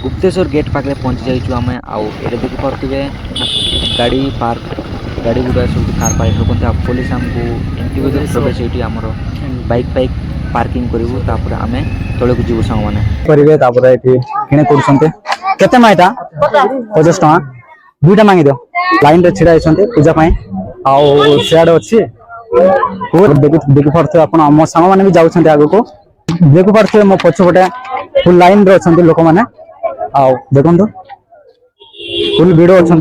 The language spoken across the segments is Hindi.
गुप्तेश्वर गेट पाखे पहुँची जाइए आम आउ देखिपे गाड़ी पार्क गाड़ी गुड़ा सब कार पार्क रखते पुलिस आमको इंडिविजुअल प्रवेश ये आमर बाइक बाइक पार्किंग करूँ आम तौक जीव सांग मैंने करेंगे किणे करते माइटा 50 टका दुईटा मांगी दियो लाइन रे छिड़ा होती पूजा आउ सियाड अच्छी देखी पारे आप मो सांग मैंने भी जाऊँ आग को देखी पारे मो पछपटे फुल लाइन रे अच्छा लोक मैंने आउ देखो फुल भिड़ अच्छा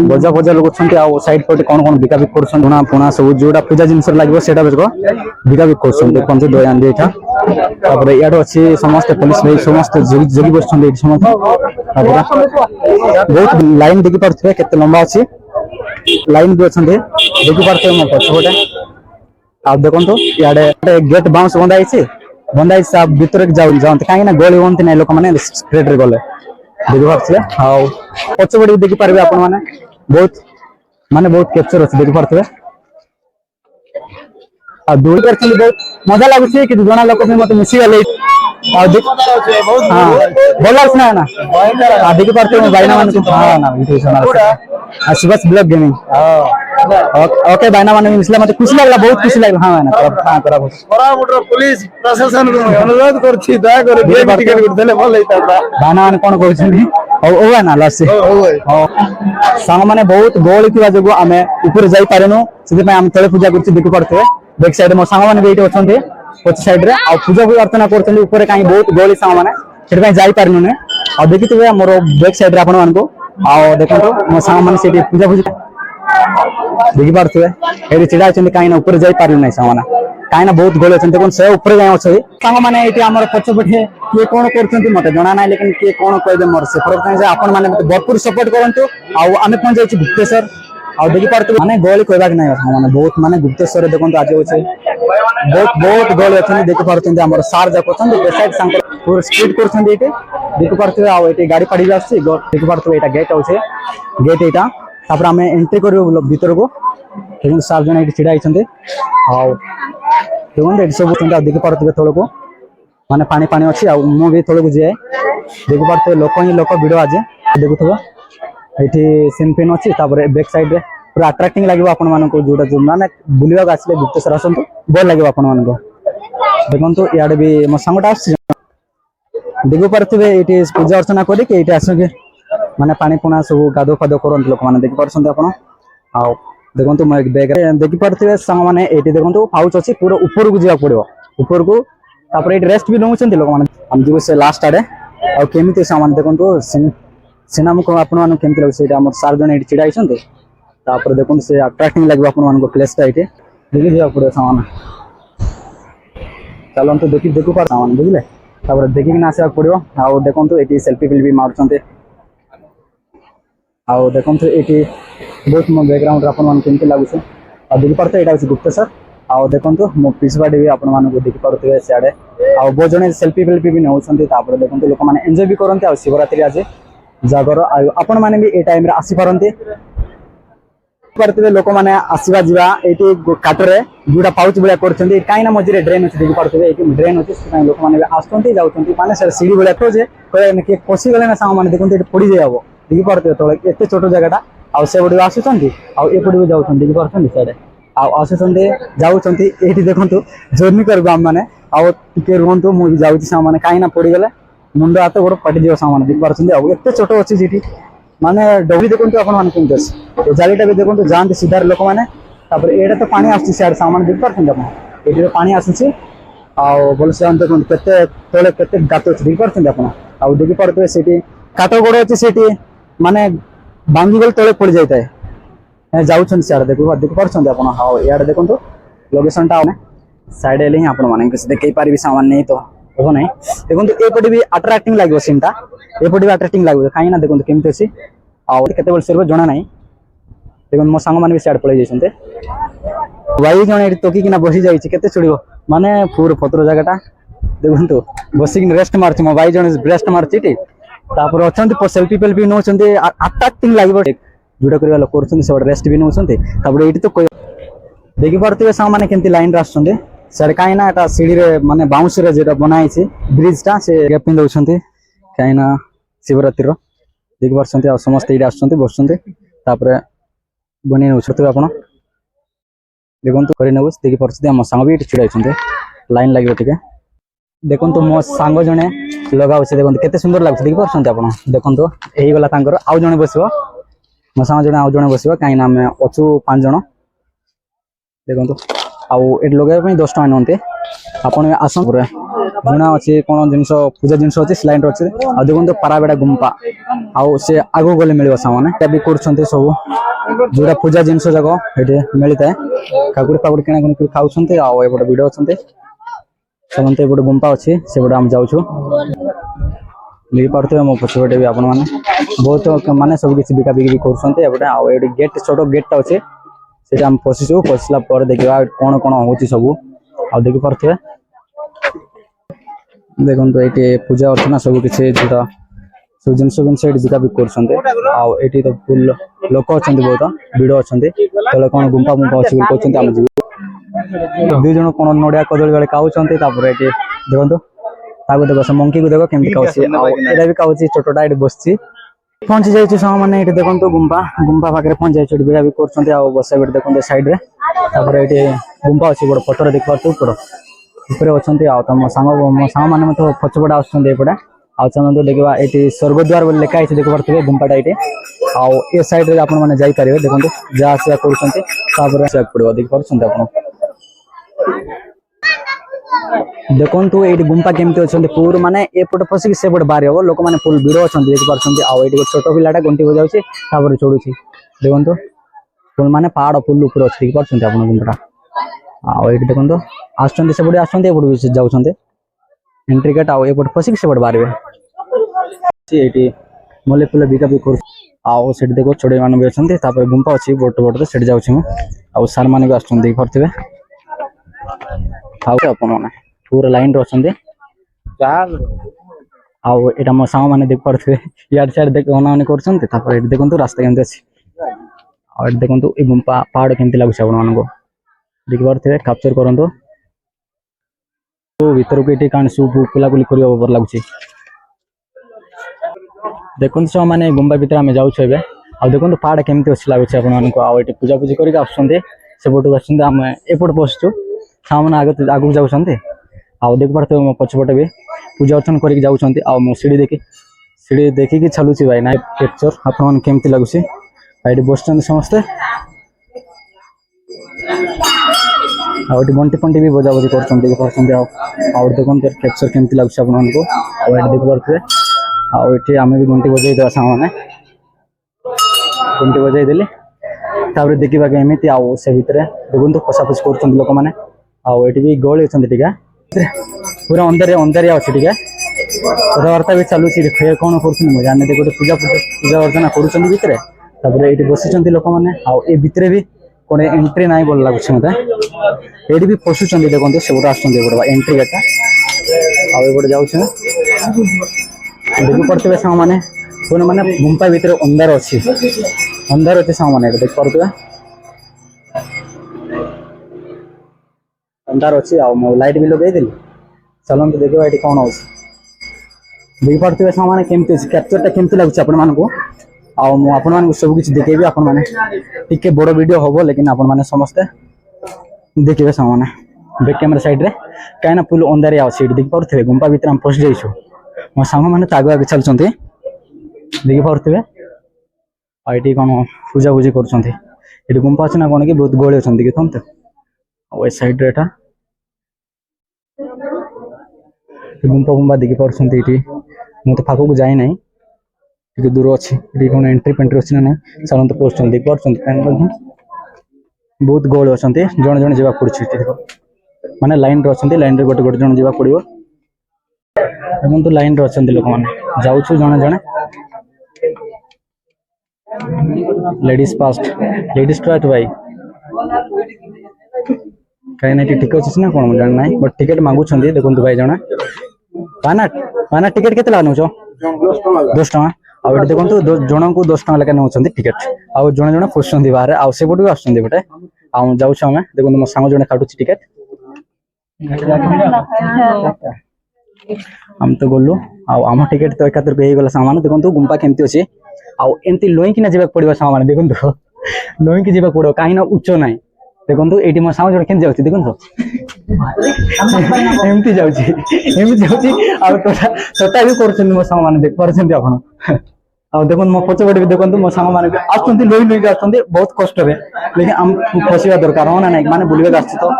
बजा बजा लोग अच्छा सैड पटे कौन कौन बिकाबिक करुणा पुणा सब जोटा पूजा जिन लगे से बिकाबिक कर दयान इड अच्छी समस्त पुलिस भाई समस्त जगी बस बहुत लाइन देखी पारे के लंबा अच्छी लाइन भी अच्छा देखी पारे मो पछपटे आप देखो इे गेट बाउंस बंधा भर जाते कहीं गली हमें ना लोक मैंने स्ट्रेट रे गले देखी पारे पछपटे देखी पारे आप बहुत माने बहुत कैप्चर अच्छे देखी पारे दूरी कर बहुत मजा लगुच कि जना लोक भी मत मिसी गले भल लगे ना देखी पारे बैना मान सुभाष ब्लॉग गेमिंग ओके बैना मान मिसला मत खुशी लगला बहुत खुशी लगला हां ना कोरापुटर पुलिस प्रशासन को अनुरोध करछि दया कर गेम टिकट कर देले भल होइता बैना मान कोन कहछन ओ ना लास्ट सांग माने बहुत गोल किवा जगो आमे ऊपर जाई पारेनु सिधे आम तले पूजा करछि देखि पड़थे बैक साइड मो सांग माने बेइट अछन्ते पछ साइड रे आ पूजा भी अर्चना करछन ऊपर काई बहुत गोली सांग माने सेठ जाई पारेनु ने आ देखितबे मोर बैक साइड रे आपण मान को आ देखो मो सांग माने सेठी पूजा पूजा देखी पारे ये चिड़ा कहीं ऊपर जाई पारे ना सांग कहीं बहुत गोल अच्छे देखो से ऊपर जाए अच्छे सांग मैंने ये पछपटे किए कौन कर मत जना ना लेकिन किए कौन कहते मोर से आपण मैंने भरपूर सपोर्ट करूँ आम पहुंच जाइए गुप्तेश्वर आ देखी पारे माने गोली कहवा कि नहीं बहुत माने गुप्तेश्वर देखो आज अच्छे बहुत बहुत गोल अच्छे देखी पारे सार जाक पूरा स्पीड कर देखी पारे आए गाड़ी फाड़ी भी आसी देखी पारे यहाँ गेट अच्छे गेट यहाँ तापर आम एंट्री कर भर को देखो सार जन ये छिड़ा देखो ये सब देखी पारे तौक माने पानी पानी अच्छी मुझे तौक जाए देखी पारे लोक ही लोक भिड़ आज देखुव ये सीन फिन अच्छी बैक साइड रे पूरा अट्राक्टिंग लगे आपण मानक जोटा जो मैंने बुलवाक आसले गुप्तेश्वर आसतु भल लगे आपण मानक देखो इे भी मो सांगटा आस देखी पारे ये पूजा अर्चना करके ये आसिक माने पानी पुणा सब गाधो फाधो करते लोक मैंने देखी पारे आप देखो मो बैग देखी पारे सांग मैंने ये देखो पाउच अच्छी पूरा ऊपर को जावा पड़ो ऊपर को ये रेस्ट भी नौकरी लोक मैंने आम जीव से लास्ट आड़े आमती सामान देखो सिनेमा को आपमती लगे आम सार जन ये छिड़ा होती देखो से अट्राक्टिंग लगे आप प्लेस ये देखी जावा पड़ो सामान चलते देखी देखु पार सामान बुझे देखिक आसवा पड़ो आउ देखो ये सेल्फी फिल्फी मारुंट आउ देखो ये बहुत मो बैकग्राउंड आपमती लगुच आ देखी पारे यहाँ हूँ गुप्तेश्वर आउ देखो मो पिछवाड़ी भी आपण देखी पारे सियाड़े आ बहुत जन सेल्फी फेल्फी भी नौ देखो लोक मैंने एंजॉय भी करते आ शिवरात्रि आज जागर आपण मैंने भी ये टाइम आसीपारती पारे लोक मैंने आसवा जा काटरे जोटा पाउच भाया कर कहीं मझे ड्रेन अच्छे देखी पारे ड्रेन अच्छे लोक मैंने आसुँच जाऊँच माने सीढ़ी भाया खोजे किए पशिगले ना सांग मैंने देखते पड़ी जाए देखी पारे तले एत छोट जगह आउ से बड़े आसुँच आउपटे भी जाऊँ देखी पारे सीधे आसुँच जाऊँच ये देखो जर्नी कर मैंने आउ टे रुहतु मुझे जाऊँगी सांग मैंने कहीं पड़गले मुंड हाथ गोड़ फाटी सांग देखी पारे एत छोट अच्छी सीटी माने डबरी देखो आप जालीटा भी देखो जाती सीधा लोक मैंने ये तो पानी आस सामान देख पारे ये पानी आसूसी भलसे देखो तले के गात अच्छे देख पारे आप देखी पारे से काट गोड़ अच्छे से माने भांगी गले तले पड़ जाए जाऊँ सियाड़े देखी पारे आप हाँ इे देखो लोकेशन टा साइड हेल्ले ही आपण देखे पारि सामान नहीं तो हो ना देखो एपटे भी अट्राक्टिंग लगे सीनटा एपटे भी अट्राक्टिंग लगे कहीं देखो केमती अच्छी आते सर जना ना देखो मो सांग मैंने भी सियाड़ पड़े जाते भाई जन ये तकिना बसी जाते चढ़ो माने पूरा पत्र जगटा देखो बसिक रेस्ट मार्च मो भाई जन रेस्ट मार्च अच्छा सेल्फी फेल्फी नौ अट्राक्टिंग लगे जोटा कर लोग कर रेस्ट भी नौ ये तो देखी पारे सांग मैंने केमती लाइन आसुँच सर कहीं ना सीढ़ी रे माने बाउंस रे जेटा बनाई ब्रिजटा से गैपिंग दौरान कहीं ଶିବରାତ୍ରିର ଦେଖିପାରୁଛନ୍ତି। ଆଉ ସମସ୍ତେ ଏଇଠି ଆସୁଛନ୍ତି ବସୁଛନ୍ତି ତାପରେ ବନେଇ ନେଉଛନ୍ତି ଆପଣ ଦେଖନ୍ତୁ କରି ନେବୁ ଦେଖିପାରୁଛନ୍ତି। ଆମ ସାଙ୍ଗ ବି ଏଠି ଛିଡ଼ା ହେଇଛନ୍ତି ଲାଇନ୍ ଲାଗିବ ଟିକେ ଦେଖନ୍ତୁ ମୋ ସାଙ୍ଗ ଜଣେ ଲଗାଉଛି ଦେଖନ୍ତୁ କେତେ ସୁନ୍ଦର ଲାଗୁଛି ଦେଖିପାରୁଛନ୍ତି ଆପଣ ଦେଖନ୍ତୁ ହେଇଗଲା ତାଙ୍କର ଆଉ ଜଣେ ବସିବ ମୋ ସାଙ୍ଗ ଜଣେ ଆଉ ଜଣେ ବସିବ କାହିଁକିନା ଆମେ ଅଛୁ 5 ଜଣ ଦେଖନ୍ତୁ ଆଉ ଏଠି ଲଗାଇବା ପାଇଁ 10 ଟଙ୍କା ନିଅନ୍ତି ଆପଣ ଆସନ୍ତୁ ଝୁଣା ଅଛି କ'ଣ ଜିନିଷ ପୂଜା ଜିନିଷ ଅଛି ସ୍ଲାଇଣ୍ଡର ଅଛି ଆଉ ଦେଖନ୍ତୁ ପାରାବେଡ଼ା ଗୁମ୍ପା ଆଉ ସେ ଆଗକୁ ଗଲେ ମିଳିବ ସାମାନ ଏଟା ବି କରୁଛନ୍ତି ସବୁ ଯୋଉଟା ପୂଜା ଜିନିଷ ଯାକ ଏଠି ମିଳିଥାଏ କାକୁଡ଼ି ଫାକୁଡ଼ି କିଣାକିଣି କରି ଖାଉଛନ୍ତି ଆଉ ଏପଟେ ଭିଡ଼ ଅଛନ୍ତି ସେମାନେ ଏପଟେ ଗୁମ୍ପା ଅଛି ସେପଟେ ଆମେ ଯାଉଛୁ ଦେଖିପାରୁଥିବେ ମୋ ପଛପଟେ ବି ଆପଣମାନେ ବହୁତ ମାନେ ସବୁ କିଛି ବିକାବିକି ବି କରୁଛନ୍ତି ଏପଟେ ଆଉ ଏଠି ଗେଟ୍ ଛୋଟ ଗେଟ୍ଟା ଅଛି ସେଇଟା ଆମେ ପଶିଛୁ ପଶିଲା ପରେ ଦେଖିବା କ'ଣ କ'ଣ ହେଉଛି ସବୁ ଆଉ ଦେଖିପାରୁଥିବେ ଦେଖନ୍ତୁ ଏଇଠି ପୂଜା ଅର୍ଚ୍ଚନା ସବୁ କିଛି ଯୋଉଟା ସବୁ ଜିନିଷ ଏଠି ବିକାବିକି କରୁଛନ୍ତି ଆଉ ଏଠି ତ ଫୁଲ ଲୋକ ଅଛନ୍ତି ବହୁତ ଭିଡ଼ ଅଛନ୍ତି ତଳେ କ'ଣ ଗୁମ୍ପା ଗୁମ୍ପା ଅଛି ବୋଲି କହୁଛନ୍ତି ଆମେ ଯିବୁ 2 ଜଣ କ'ଣ ନଡ଼ିଆ କଦଳୀ ବେଳେ ଖାଉଛନ୍ତି ତାପରେ ଏଠି ଦେଖନ୍ତୁ ତାକୁ ଦେଖ ସେ ମଙ୍କିକୁ ଦେଖ କେମିତି ଖାଉଛି ଆଉ ଏଇଟା ବି ଖାଉଛି ଛୋଟଟା ଏଠି ବସିଛି ପହଞ୍ଚି ଯାଇଛୁ ସାଙ୍ଗମାନେ ଏଠି ଦେଖନ୍ତୁ ଗୁମ୍ପା ପାଖରେ ପହଞ୍ଚି ଯାଇଛୁ ଏଠି ବିକାବିକି କରୁଛନ୍ତି ଆଉ ବସା ବି ଦେଖନ୍ତୁ ସାଇଡ୍ରେ ତାପରେ ଏଠି ଗୁମ୍ପା ଅଛି ବଡ଼ ପଥର ଦେଖିପାରୁଛୁ ଉପରେ ଅଛନ୍ତି ଆଉ ମୋ ସାଙ୍ଗମାନେ ମଧ୍ୟ ପଛପଟେ ଆସୁଛନ୍ତି ଏପଟେ ଆଉ ସେମାନେ ଦେଖିବା ଏଠି ସ୍ୱର୍ଗଦ୍ୱାର ବୋଲି ଲେଖା ହେଇଛି ଦେଖିପାରୁଥିବେ ଗୁମ୍ପାଟା ଏଇଠି ଆଉ ଏ ସାଇଡ୍ରେ ଆପଣମାନେ ଯାଇପାରିବେ ଦେଖନ୍ତୁ ଯାହା ଆସିବା କରୁଛନ୍ତି ତାପରେ ଆସିବାକୁ ପଡ଼ିବ ଦେଖିପାରୁଛନ୍ତି ଆପଣ ଦେଖନ୍ତୁ ଏଇଠି ଗୁମ୍ପା କେମିତି ଅଛନ୍ତି ପୁରା ମାନେ ଏପଟେ ପଶିକି ସେପଟେ ବାହାରି ହବ ଲୋକମାନେ ଫୁଲ ଭିଡ଼ ଅଛନ୍ତି ଦେଖିପାରୁଛନ୍ତି ଆଉ ଏଇଠି ଛୋଟ ପିଲାଟା ଘଣ୍ଟି ବଜାଉଛି ତାପରେ ଚଢୁଛି ଦେଖନ୍ତୁ ଫୁଲ ମାନେ ପାହାଡ଼ ଫୁଲ ଉପରେ ଅଛି ଦେଖିପାରୁଛନ୍ତି ଆପଣ ଗୁମ୍ପାଟା ଆଉ ଏଇଠି ଦେଖନ୍ତୁ ଆସୁଛନ୍ତି ସେପଟେ ଆସୁଛନ୍ତି ଏପଟେ ବି ଯାଉଛନ୍ତି ଏଣ୍ଟ୍ରି ଗେଟ୍ ଆଉ ଏପଟେ ପଶିକି ସେପଟେ ବାହାରିବେ ଏଇଠି ମଲ୍ଲି ଫୁଲ ବିକାବିକି କରୁ ଆଉ ସେଠି ଦେଖ ଚଢ଼େଇ ମାନେ ବି ଅଛନ୍ତି ତାପରେ ଗୁମ୍ପା ଅଛି ବଡ଼ରେ ସେଠି ଯାଉଛି ମୁଁ ଆଉ ସାର୍ ମାନେ ବି ଆସୁଛନ୍ତି ଦେଖିପାରୁଥିବେ ଆଉ ଆପଣମାନେ ପୁରା ଲାଇନ୍ରେ ଅଛନ୍ତି ଆଉ ଏଇଟା ମୋ ସାଙ୍ଗମାନେ ଦେଖିପାରୁଥିବେ ଇଆଡ଼େ ସିଆଡ଼େ ଦେଖି ଅନାଅନି କରୁଛନ୍ତି ତାପରେ ଏଠି ଦେଖନ୍ତୁ ରାସ୍ତା କେମିତି ଅଛି ଆଉ ଏଠି ଦେଖନ୍ତୁ ଏ ଗୁମ୍ପା ପାହାଡ଼ କେମିତି ଲାଗୁଛି ଆପଣମାନଙ୍କୁ ଦେଖିପାରୁଥିବେ କ୍ୟାପଚର କରନ୍ତୁ ଭିତରକୁ ଏଠି କାଣ ସବୁ ବୁଲାବୁଲି କରିବା ଉପରେ ଲାଗୁଛି ଦେଖନ୍ତୁ ସେମାନେ ଗୁମ୍ପା ଭିତରେ ଆମେ ଯାଉଛୁ ଏବେ ଆଉ ଦେଖନ୍ତୁ ପାହାଡ଼ କେମିତି ଅଛି ଲାଗୁଛି ଆପଣମାନଙ୍କୁ ଆଉ ଏଠି ପୂଜାପୂଜି କରିକି ଆସୁଛନ୍ତି ସେପଟକୁ ଆସୁଛନ୍ତି ଆମେ ଏପଟେ ବସୁଛୁ ସାଙ୍ଗମାନେ ଆଗକୁ ଯାଉଛନ୍ତି ଆଉ ଦେଖିପାରୁଥିବେ ମୋ ପଛପଟେ ବି ପୂଜା ଅର୍ଚ୍ଚନା କରିକି ଯାଉଛନ୍ତି ଆଉ ମୁଁ ସିଢ଼ି ଦେଖିକି ଚାଲୁଛି ଭାଇ ନାଇଁ କ୍ୟାପଚର ଆପଣମାନେ କେମିତି ଲାଗୁଛି ଏଠି ବସୁଛନ୍ତି ସମସ୍ତେ ଆଉ ଏଠି ବଣ୍ଟି ଫଣ୍ଟି ବି ବଜାବଜି କରୁଛନ୍ତି ଦେଖିପାରୁଛନ୍ତି ଆଉ ଦେଖନ୍ତୁ କ୍ୟାପଚର କେମିତି ଲାଗୁଛି ଆପଣମାନଙ୍କୁ ଆଉ ଏଠି ଦେଖିପାରୁଥିବେ ଆଉ ଏଠି ଆମେ ବି ଘଣ୍ଟି ବଜେଇ ଦେବା ସାଙ୍ଗମାନେ ଘଣ୍ଟି ବଜେଇ ଦେଲି ତାପରେ ଦେଖିବା ଏମିତି ଆଉ ସେ ଭିତରେ ଦେଖନ୍ତୁ ପଶାପଶି କରୁଛନ୍ତି ଲୋକମାନେ ଆଉ ଏଠି ବି ଗହଳି ଅଛନ୍ତି ଟିକେ ପୁରା ଅନ୍ଧାରିଆ ଅଛି ଟିକେ କଥାବାର୍ତ୍ତା ବି ଚାଲୁଛି କ'ଣ କରୁଛନ୍ତି ମୁଁ ଜାଣିନି ଗୋଟେ ପୂଜା ଅର୍ଚ୍ଚନା କରୁଛନ୍ତି ଭିତରେ ତାପରେ ଏଇଠି ବସିଛନ୍ତି ଲୋକମାନେ ଆଉ ଏ ଭିତରେ ବି କ'ଣ ଏଣ୍ଟ୍ରି ନାହିଁ ଭଲ ଲାଗୁଛି ମୋତେ ଏଇଠି ବି ପଶୁଛନ୍ତି ଦେଖନ୍ତୁ ସେପଟେ ଆସୁଛନ୍ତି ଏପଟେ ଏଣ୍ଟ୍ରି ଗେଟ୍ଟା ଆଉ ଏପଟେ ଯାଉଛି ଦେଖିପାରୁଥିବେ ସାଙ୍ଗମାନେ ପୁଣି ମାନେ ଗୁମ୍ପା ଭିତରେ ଅନ୍ଧାର ଅଛି ସାଙ୍ଗମାନେ ଏଠି ଦେଖିପାରୁଥିବେ ଅନ୍ଧାର ଅଛି ଆଉ ମୁଁ ଲାଇଟ୍ ବି ଲଗେଇଦେଲି ଚାଲନ୍ତୁ ଦେଖିବା ଏଠି କ'ଣ ହେଉଛି ଦେଖିପାରୁଥିବେ ସାଙ୍ଗମାନେ କେମିତି ଅଛି କ୍ୟାପଚରଟା କେମିତି ଲାଗୁଛି ଆପଣମାନଙ୍କୁ ଆଉ ମୁଁ ଆପଣମାନଙ୍କୁ ସବୁ କିଛି ଦେଖେଇବି ଆପଣମାନେ ଟିକେ ବଡ଼ ଭିଡ଼ିଓ ହବ ଲେକିନ୍ ଆପଣମାନେ ସମସ୍ତେ ଦେଖିବେ ସାଙ୍ଗମାନେ ବ୍ୟାକ୍ କ୍ୟାମେରା ସାଇଡ୍ରେ କାହିଁକିନା ଫୁଲ ଅନ୍ଧାରିଆ ଅଛି ଏଠି ଦେଖିପାରୁଥିବେ ଗୁମ୍ପା ଭିତରେ ଆମେ ପଶି ଯାଇଛୁ ମୋ ସାଙ୍ଗମାନେ ତ ଆଗେ ଚାଲୁଛନ୍ତି ଦେଖିପାରୁଥିବେ ଆଉ ଏଠି କ'ଣ ପୂଜାପୂଜି କରୁଛନ୍ତି ଏଠି ଗୁମ୍ପା ଅଛି ନା କ'ଣ କି ବହୁତ ଗହଳି ଅଛନ୍ତି ଦେଖନ୍ତୁ ଆଉ ଏ ସାଇଡ୍ରେ ଏଟା ଗୁମ୍ପା ଦେଖିପାରୁଛନ୍ତି ଏଠି ମୁଁ ତ ପାଖକୁ ଯାଇନାହିଁ ଟିକେ ଦୂର ଅଛି ଏଠି କ'ଣ ଏଣ୍ଟ୍ରି ଫେଣ୍ଟ୍ରି ଅଛି ନା ନାହିଁ ଚାଲନ୍ତୁ ପଶୁଛନ୍ତି ଦେଖିପାରୁଛନ୍ତି ବହୁତ ଗହଳି ଅଛନ୍ତି ଜଣେ ଯିବାକୁ ପଡୁଛି ମାନେ ଲାଇନ୍ରେ ଅଛନ୍ତି ଲାଇନ୍ରେ ଗୋଟେ ଜଣ ଯିବାକୁ ପଡ଼ିବ ଦେଖନ୍ତୁ ଲାଇନ୍ରେ ଅଛନ୍ତି ଲୋକମାନେ ଯାଉଛୁ ଜଣେ ଲେଡିଜ୍ ଫାଷ୍ଟ ଭାଇ କାହିଁକି ନା ଟିକେଟ୍ ଅଛି ନା କ'ଣ ମୁଁ ଜାଣିନାହିଁ ବଟ୍ ଟିକେଟ୍ ମାଗୁଛନ୍ତି ଦେଖନ୍ତୁ ଭାଇ ଜଣେ ପାନା ଟିକେଟ୍ କେତେ ଲେଖା ନେଉଛ 10 ଟଙ୍କା ଆଉ ଏଠି ଦେଖନ୍ତୁ ଜଣଙ୍କୁ 10 ଟଙ୍କା ଲେଖା ନେଉଛନ୍ତି ଟିକେଟ୍ ଆଉ ଜଣେ ପଶୁଛନ୍ତି ବାହାରେ ଆଉ ସେପଟକୁ ଆସୁଛନ୍ତି ଗୋଟେ ଆଉ ଯାଉଛୁ ଆମେ ଦେଖନ୍ତୁ ମୋ ସାଙ୍ଗ ଜଣେ କାଟୁଛି ଟିକେଟ୍ आम तो गलु आम टिकेट तो एकातर हो गला सामान देखो गुंपा केमती अच्छे आमती लोईकिना जावाक पड़ो सामान देखो लोईकी जावाक पड़ो कहीं उच्च ना देखो ये मो साउंड जोड़े केमती जाऊँ देखो एमती जाऊँगी तथा भी कर मो साग मैंने देख पार्टी आप देखो मो पचपटे भी देखो मो साग मैंने आसुँच लोई लोईक आस बहुत कष्ट लेकिन आम फसवा दरकार हाँ ना ना मैंने बुलवाक आस तो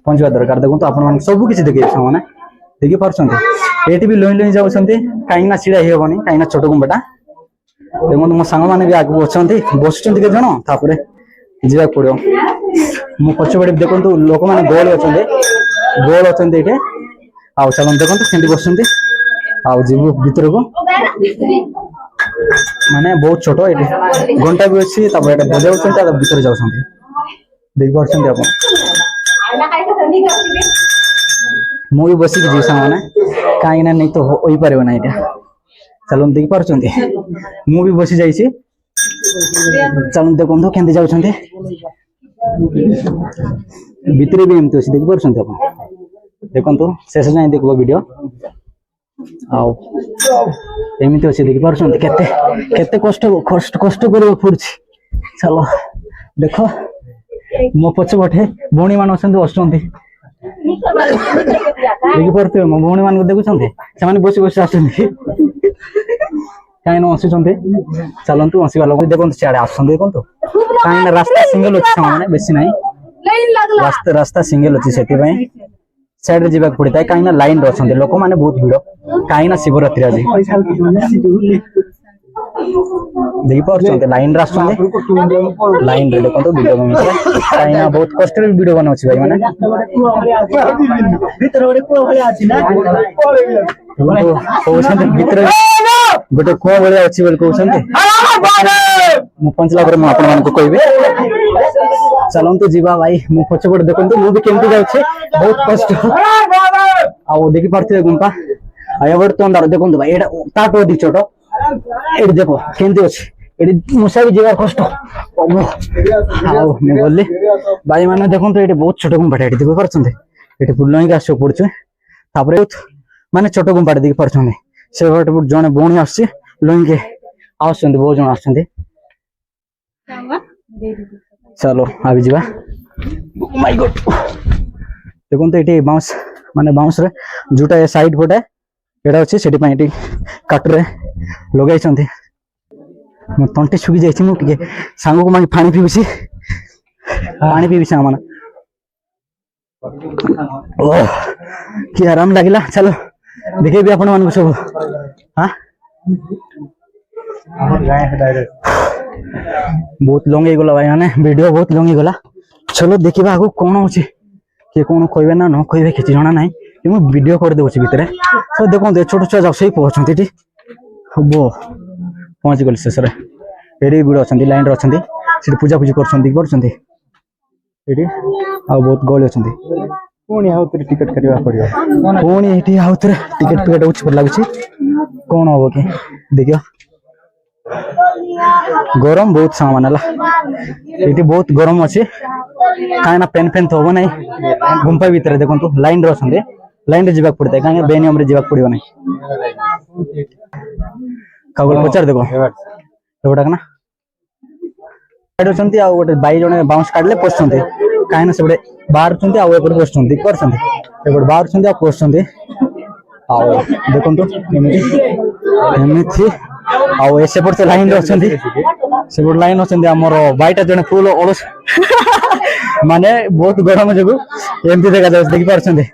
पहुँचवा दरकार देखो आप सब किसी देखे सामने देखी पार्टी ये भी लोई लोई जाऊँ कहीं छिड़ा ही हेनी कहीं छोट गुंबाटा देखो मो साग मैंने भी आगे अच्छा बस के जन जावाक पड़ो मो पचपटे देखो लोक मैंने गोल अच्छा ये आउ चलन देखो केमती बस जीव भर को माने बहुत छोट ये घंटा भी अच्छी बजाऊ भर जाऊँ देख पार्टी आप मुझे बसिक जी सामने कहीं ना नहीं तो हो पारे ना यहाँ चलो देख पार्टी मुझे बसी जा चलो देखो केमती जाऊँ भितर भी एमती अच्छे देख पार्टी आप देखो शेष जाए देख वीडियो आमती अच्छे देख पार्टी केते कष्ट कष्ट कष्ट कर पड़ी चलो देख मो पचपटे भौणी मान अच्छा देख पारे मो भौणी मान देखुं बस बस आस कहीं हसुंट चलतु हसवा लोग देखो सियाड़े आस देखो कहीं रास्ता सिंगल अच्छे सामने बेसी ना रास्ता सिंगल अच्छी से साइड रे जावाक पड़ता है कहीं लाइन अच्छा लोक मैंने बहुत भिड़ कहीं शिवरात्रि आज देख पार्टी लाइन लाइन रे देखो वीडियो कहीं बहुत कष्ट वीडियो बना भाई मैंने गोटे कुआ भाया अच्छी बोल कहते पहुंचला कहबी चलतु जीवा भाई मो पचपट देखो मुझे केमती जाऊँ बहुत कष्ट आउ देखी पार्थे गुंपा आवर तो अंधार देखो भाई ताटू अधिक छोट ये देखो केमती अच्छे ये मूसा भी जावार कष्ट गली भाई मैंने देखो ये बहुत छोट गुंपाटा ये देख पार्टी ये बुल आस पड़े माने छोट गुंपाटा देख पार्टी से जड़े भौणी आस लोके आस बहुत जन आस चलो आगे जा माय गॉड देखो ये बाउंस माने बाउंस रे जोटा साइड पटे एटा अच्छे से काटरे लगे मो तंटे सुखी जाइए मुझे सांग को मांगे पानी पीबी पानी पीबी सांग मैंने कि आराम लगे चलो देखे भी आपण मान सब हाँ बहुत लंग हो गला भाई मैंने वीडियो बहुत लंग हो गला चलो देखा आगे कौन अच्छे किए कौन कहे ना न कहे किसी जना ना मुझे वीडियो कर दूसरी भितर तो देखो छोट छुआ जाऊ से पहुंचती हम पहुंची गली शेष ये भिड़ अच्छा लाइन अच्छा पूजा पूजी कर बहुत गहली अच्छा पुणी आउ टिकेट करवा पड़ो पुणी ये आउ थे टिकेट फिकेट उच्च लगुच कौन हम कि देख गरम बहुत सामान ये बहुत गरम अच्छे कहीं पेन फेन तो हम ना गुंपा भितर देखो लाइन अच्छा लाइन रे जावाक पड़ता है कहीं बेनियम रे जावाक पड़ो ना कागल पचार देखो एगोटा ना गोटे बाई जड़े बाउंस काटले पशुंट कहीं से बाहर आउट पशुंट एपटे बाहर पशुंट देखो एमती सेपट से लाइन अच्छा सेपट लाइन अच्छा आमर बाईटा जड़े फुल अलस माने बहुत गरम जो एमती देखा जाए देखी पार्टी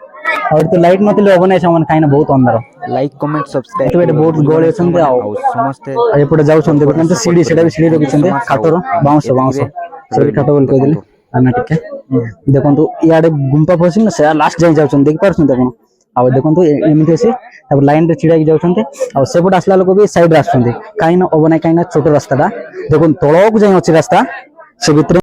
तो लाइट नथिले हम ना सामान कहीं बहुत अंधार लाइक कमेंट सब्सक्राइब बहुत गहली अच्छा समस्ते एपटे जाऊँ सीढ़ी से सीढ़ी रखी काटर बाउंस बाउंस काट बोल कहदेली आम टे देखो इे गुंपा फसी ना से लास्ट जाए जाऊँ देख पार्टी आप देखो एमती अच्छे लाइन रे छिड़ा जाऊँ सेपट आसला लोक भी साइड आस कहीं हम ना कहीं छोट रास्ता देखो तलक जाए अच्छे रास्ता से भितर